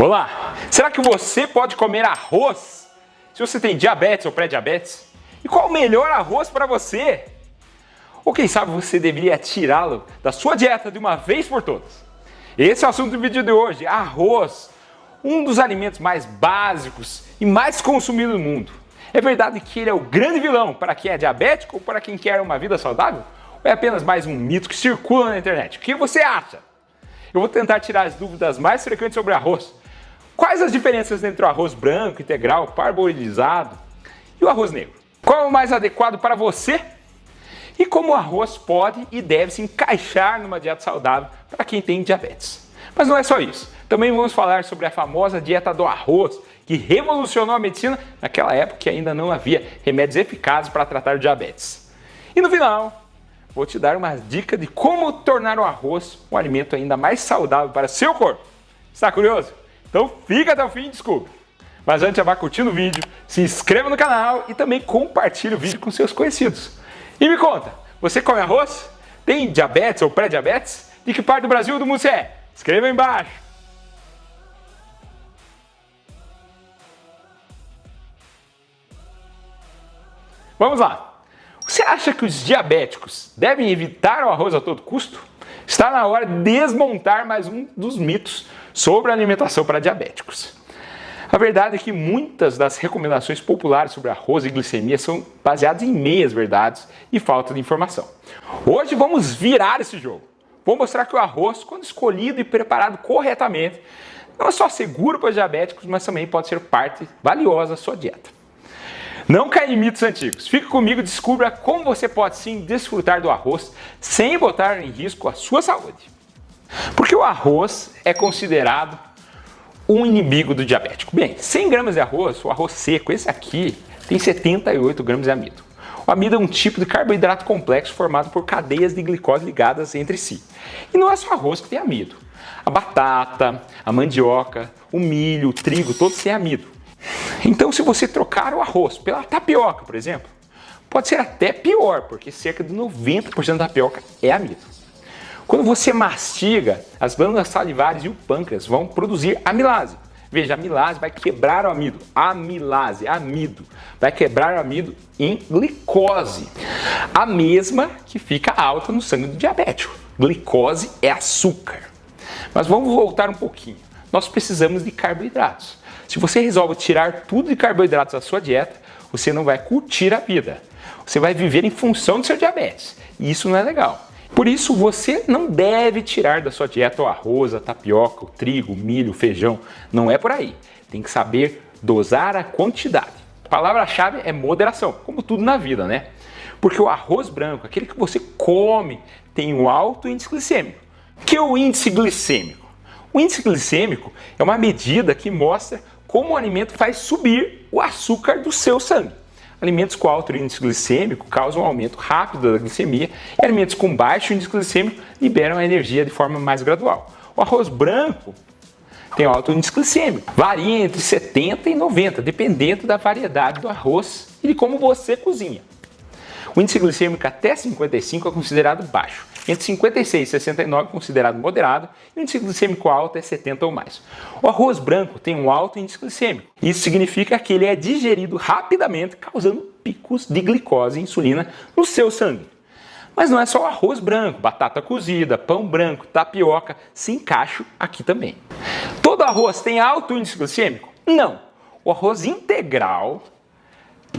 Olá! Será que você pode comer arroz se você tem diabetes ou pré-diabetes? E qual o melhor arroz para você? Ou quem sabe você deveria tirá-lo da sua dieta de uma vez por todas? Esse é o assunto do vídeo de hoje, arroz, um dos alimentos mais básicos e mais consumidos do mundo. É verdade que ele é o grande vilão para quem é diabético ou para quem quer uma vida saudável? Ou é apenas mais um mito que circula na internet? O que você acha? Eu vou tentar tirar as dúvidas mais frequentes sobre arroz. Quais as diferenças entre o arroz branco, integral, parboilizado e o arroz negro? Qual é o mais adequado para você? E como o arroz pode e deve se encaixar numa dieta saudável para quem tem diabetes? Mas não é só isso. Também vamos falar sobre a famosa dieta do arroz, que revolucionou a medicina naquela época que ainda não havia remédios eficazes para tratar o diabetes. E no final, vou te dar uma dica de como tornar o arroz um alimento ainda mais saudável para seu corpo. Está curioso? Então fica até o fim e descubra. Mas antes já vá curtindo o vídeo, se inscreva no canal e também compartilhe o vídeo com seus conhecidos. E me conta, você come arroz? Tem diabetes ou pré-diabetes? De que parte do Brasil ou do mundo você é? Escreva aí embaixo. Vamos lá. Você acha que os diabéticos devem evitar o arroz a todo custo? Está na hora de desmontar mais um dos mitos sobre a alimentação para diabéticos. A verdade é que muitas das recomendações populares sobre arroz e glicemia são baseadas em meias verdades e falta de informação. Hoje vamos virar esse jogo. Vou mostrar que o arroz, quando escolhido e preparado corretamente, não é só seguro para os diabéticos, mas também pode ser parte valiosa da sua dieta. Não caia em mitos antigos. Fique comigo e descubra como você pode sim desfrutar do arroz sem botar em risco a sua saúde. Porque o arroz é considerado um inimigo do diabético. Bem, 100 gramas de arroz, o arroz seco, esse aqui, tem 78 gramas de amido. O amido é um tipo de carboidrato complexo formado por cadeias de glicose ligadas entre si. E não é só arroz que tem amido. A batata, a mandioca, o milho, o trigo, todos têm amido. Então, se você trocar o arroz pela tapioca, por exemplo, pode ser até pior, porque cerca de 90% da tapioca é amido. Quando você mastiga, as glândulas salivares e o pâncreas vão produzir amilase. Veja, a amilase vai quebrar o amido. Amilase, amido. Vai quebrar o amido em glicose. A mesma que fica alta no sangue do diabético. Glicose é açúcar. Mas vamos voltar um pouquinho. Nós precisamos de carboidratos. Se você resolve tirar tudo de carboidratos da sua dieta, você não vai curtir a vida. Você vai viver em função do seu diabetes. E isso não é legal. Por isso, você não deve tirar da sua dieta o arroz, a tapioca, o trigo, o milho, o feijão. Não é por aí. Tem que saber dosar a quantidade. A palavra-chave é moderação, como tudo na vida, né? Porque o arroz branco, aquele que você come, tem um alto índice glicêmico. O que é o índice glicêmico? O índice glicêmico é uma medida que mostra como o alimento faz subir o açúcar do seu sangue. Alimentos com alto índice glicêmico causam um aumento rápido da glicemia e alimentos com baixo índice glicêmico liberam a energia de forma mais gradual. O arroz branco tem alto índice glicêmico, varia entre 70 e 90, dependendo da variedade do arroz e de como você cozinha. O índice glicêmico até 55 é considerado baixo, entre 56 e 69 é considerado moderado e o índice glicêmico alto é 70 ou mais. O arroz branco tem um alto índice glicêmico. Isso significa que ele é digerido rapidamente, causando picos de glicose e insulina no seu sangue. Mas não é só o arroz branco, batata cozida, pão branco, tapioca se encaixam aqui também. Todo arroz tem alto índice glicêmico? Não. O arroz integral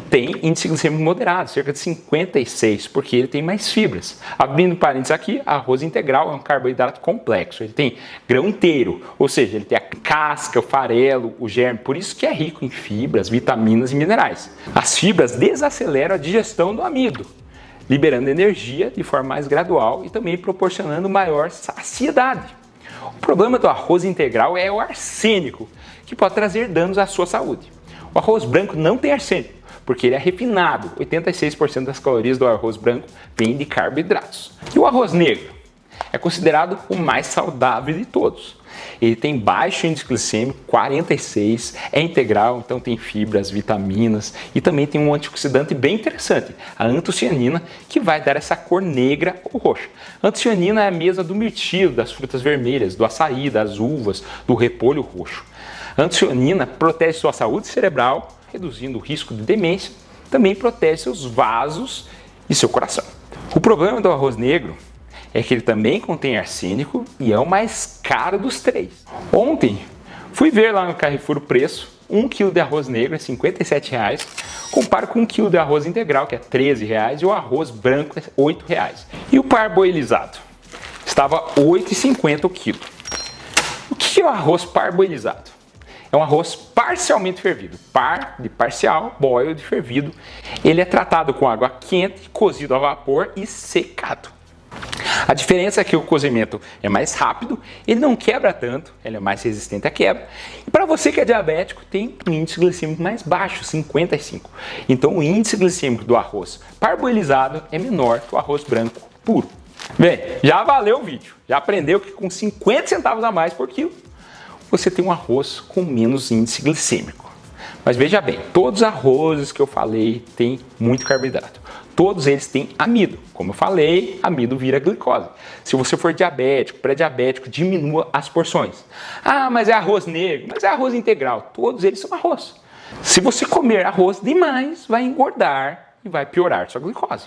tem índice glicêmico moderado, cerca de 56, porque ele tem mais fibras. Abrindo parênteses aqui, arroz integral é um carboidrato complexo. Ele tem grão inteiro, ou seja, ele tem a casca, o farelo, o germe, por isso que é rico em fibras, vitaminas e minerais. As fibras desaceleram a digestão do amido, liberando energia de forma mais gradual e também proporcionando maior saciedade. O problema do arroz integral é o arsênico, que pode trazer danos à sua saúde. O arroz branco não tem arsênico, porque ele é refinado. 86% das calorias do arroz branco vêm de carboidratos. E o arroz negro? é considerado o mais saudável de todos. Ele tem baixo índice glicêmico, 46, é integral, então tem fibras, vitaminas e também tem um antioxidante bem interessante, a antocianina, que vai dar essa cor negra ou roxa. A antocianina é a mesma do mirtilo, das frutas vermelhas, do açaí, das uvas, do repolho roxo. A antocianina protege sua saúde cerebral, reduzindo o risco de demência, também protege seus vasos e seu coração. O problema do arroz negro é que ele também contém arsênico e é o mais caro dos três. Ontem, fui ver lá no Carrefour o preço, 1 kg de arroz negro é R$ 57,00, comparo com 1 kg de arroz integral, que é R$ 13,00, e o arroz branco é R$ 8,00. E o parboilizado? Estava R$ 8,50 o quilo. O que é o arroz parboilizado? É um arroz parcialmente fervido. Par de parcial, boil de fervido. Ele é tratado com água quente, cozido a vapor e secado. A diferença é que o cozimento é mais rápido, ele não quebra tanto, ele é mais resistente à quebra. E para você que é diabético, tem um índice glicêmico mais baixo, 55. Então o índice glicêmico do arroz parboilizado é menor que o arroz branco puro. Bem, já valeu o vídeo. Já aprendeu que com 50 centavos a mais por quilo, você tem um arroz com menos índice glicêmico. Mas veja bem, todos os arrozes que eu falei têm muito carboidrato. Todos eles têm amido. Como eu falei, amido vira glicose. Se você for diabético, pré-diabético, diminua as porções. Ah, mas é arroz negro, mas é arroz integral. Todos eles são arroz. Se você comer arroz demais, vai engordar e vai piorar sua glicose.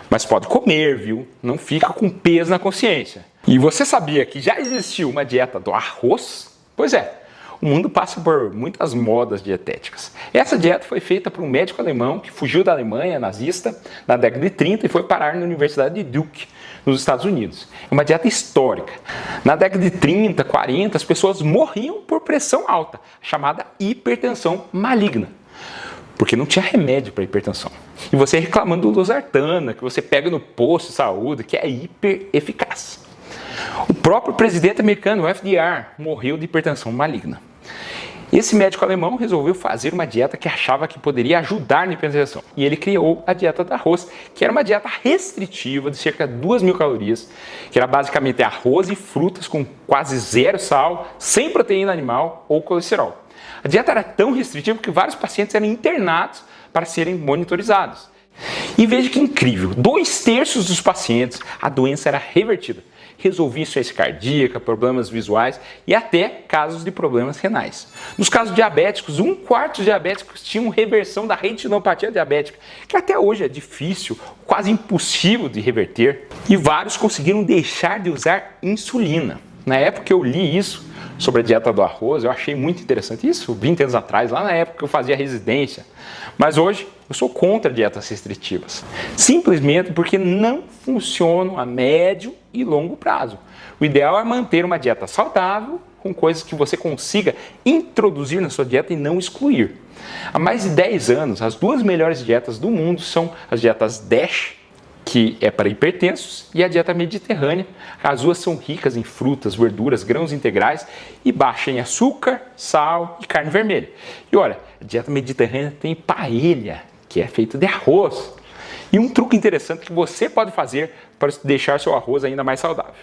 Mas pode comer, viu? Não fica com peso na consciência. E você sabia que já existiu uma dieta do arroz? Pois é. O mundo passa por muitas modas dietéticas. Essa dieta foi feita por um médico alemão que fugiu da Alemanha nazista na década de 30 e foi parar na Universidade de Duke, nos Estados Unidos. É uma dieta histórica. Na década de 30, 40, as pessoas morriam por pressão alta, chamada hipertensão maligna, porque não tinha remédio para hipertensão. E você reclamando do losartana, que você pega no posto de saúde, que é hiper eficaz. O próprio presidente americano, o FDR, morreu de hipertensão maligna. Esse médico alemão resolveu fazer uma dieta que achava que poderia ajudar na hipertensão. E ele criou a dieta do arroz, que era uma dieta restritiva de cerca de 2.000 calorias, que era basicamente arroz e frutas com quase zero sal, sem proteína animal ou colesterol. A dieta era tão restritiva que vários pacientes eram internados para serem monitorizados. E veja que incrível, 2/3 dos pacientes a doença era revertida. Resolvia insuficiência cardíaca, problemas visuais e até casos de problemas renais. Nos casos diabéticos, 1/4 dos diabéticos tinham reversão da retinopatia diabética, que até hoje é difícil, quase impossível de reverter. E vários conseguiram deixar de usar insulina. Na época que eu li isso sobre a dieta do arroz, eu achei muito interessante. Isso 20 anos atrás, lá na época que eu fazia residência. Mas hoje eu sou contra dietas restritivas. Simplesmente porque não funcionam a médio e longo prazo. O ideal é manter uma dieta saudável com coisas que você consiga introduzir na sua dieta e não excluir. Há mais de 10 anos, as 2 melhores dietas do mundo são as dietas DASH, que é para hipertensos, e a dieta mediterrânea. As duas são ricas em frutas, verduras, grãos integrais e baixa em açúcar, sal e carne vermelha. E olha, a dieta mediterrânea tem paella, que é feita de arroz. E um truque interessante que você pode fazer para deixar seu arroz ainda mais saudável.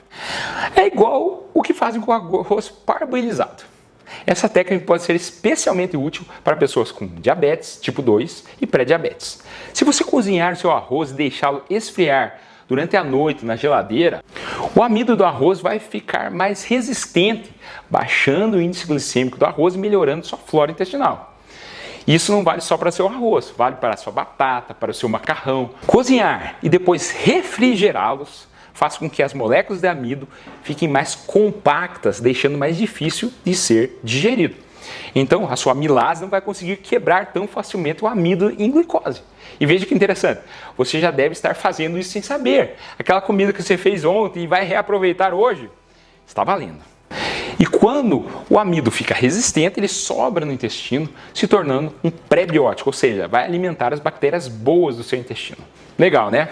É igual o que fazem com o arroz parboilizado. Essa técnica pode ser especialmente útil para pessoas com diabetes tipo 2 e pré-diabetes. Se você cozinhar seu arroz e deixá-lo esfriar durante a noite na geladeira, o amido do arroz vai ficar mais resistente, baixando o índice glicêmico do arroz e melhorando sua flora intestinal. Isso não vale só para seu arroz, vale para a sua batata, para o seu macarrão. Cozinhar e depois refrigerá-los faz com que as moléculas de amido fiquem mais compactas, deixando mais difícil de ser digerido. Então, a sua amilase não vai conseguir quebrar tão facilmente o amido em glicose. E veja que interessante, você já deve estar fazendo isso sem saber. Aquela comida que você fez ontem e vai reaproveitar hoje, está valendo. E quando o amido fica resistente, ele sobra no intestino, se tornando um pré-biótico, ou seja, vai alimentar as bactérias boas do seu intestino. Legal, né?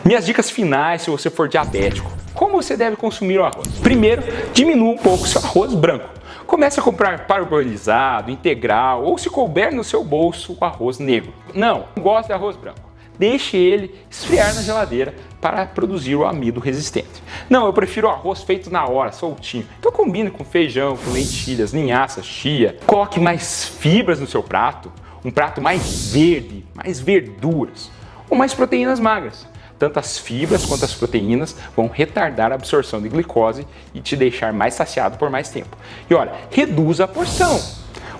Minhas dicas finais se você for diabético. Como você deve consumir o arroz? Primeiro, diminua um pouco o seu arroz branco. Comece a comprar parboilizado, integral ou, se couber no seu bolso, o arroz negro. Não gosta de arroz branco. Deixe ele esfriar na geladeira para produzir o amido resistente. Não, eu prefiro o arroz feito na hora, soltinho. Então combine com feijão, com lentilhas, linhaça, chia. Coloque mais fibras no seu prato, um prato mais verde, mais verduras, ou mais proteínas magras. Tanto as fibras quanto as proteínas vão retardar a absorção de glicose e te deixar mais saciado por mais tempo. E olha, reduza a porção.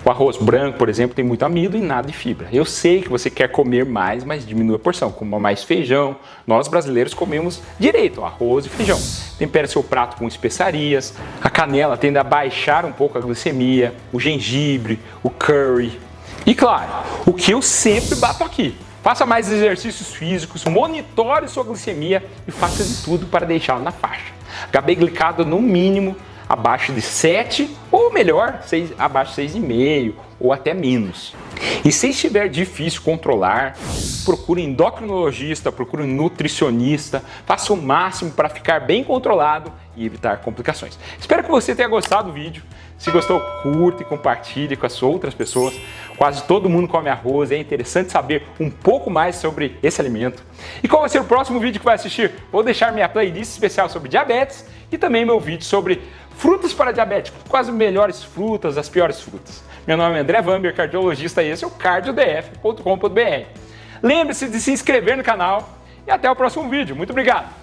O arroz branco, por exemplo, tem muito amido e nada de fibra. Eu sei que você quer comer mais, mas diminua a porção. Coma mais feijão. Nós brasileiros comemos direito, arroz e feijão. Tempere seu prato com especiarias. A canela tende a baixar um pouco a glicemia. O gengibre, o curry. E claro, o que eu sempre bato aqui. Faça mais exercícios físicos, monitore sua glicemia e faça de tudo para deixá-la na faixa. HB glicado no mínimo abaixo de 7 ou melhor, abaixo de 6,5 ou até menos. E se estiver difícil controlar, procure endocrinologista, procure nutricionista, faça o máximo para ficar bem controlado e evitar complicações. Espero que você tenha gostado do vídeo. Se gostou, curta e compartilhe com as outras pessoas. Quase todo mundo come arroz, é interessante saber um pouco mais sobre esse alimento. E qual vai ser o próximo vídeo que vai assistir? Vou deixar minha playlist especial sobre diabetes e também meu vídeo sobre frutas para diabéticos, quais as melhores frutas, as piores frutas. Meu nome é André Vamber, cardiologista, e esse é o cardiodf.com.br. Lembre-se de se inscrever no canal e até o próximo vídeo. Muito obrigado!